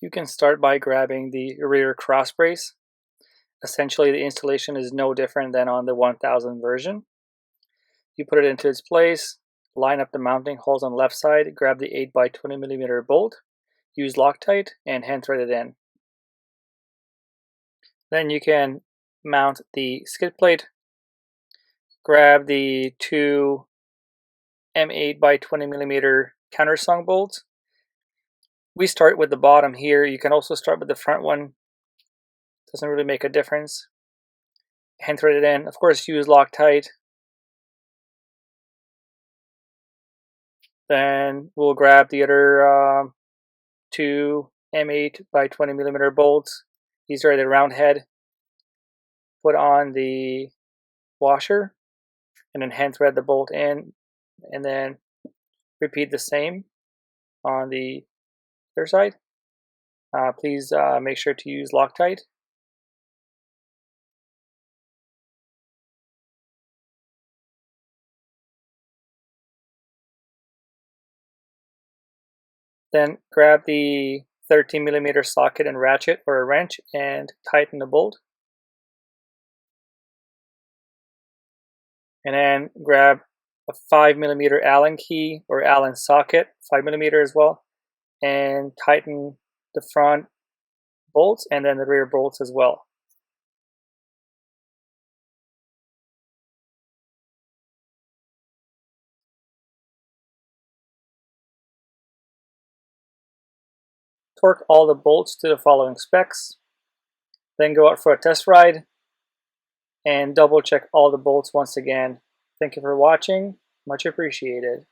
You can start by grabbing the rear cross brace. Essentially, the installation is no different than on the 1000 version. You put it into its place, line up the mounting holes on the left side, grab the 8x20mm bolt, use Loctite, and hand thread it in. Then you can mount the skid plate, grab the two M8x20mm countersunk bolts. We start with the bottom here. You can also start with the front one. Doesn't really make a difference. Hand thread it in. Of course, use Loctite. Then we'll grab the other two M8x20mm bolts. These are the round head. Put on the washer and then hand thread the bolt in, and then repeat the same on the other side. Please make sure to use Loctite. Then grab the 13mm socket and ratchet or a wrench and tighten the bolt. And then grab a 5mm Allen key or Allen socket, 5mm as well, and tighten the front bolts and then the rear bolts as well. Torque all the bolts to the following specs. Then go out for a test ride and double check all the bolts once again. Thank you for watching. Much appreciated.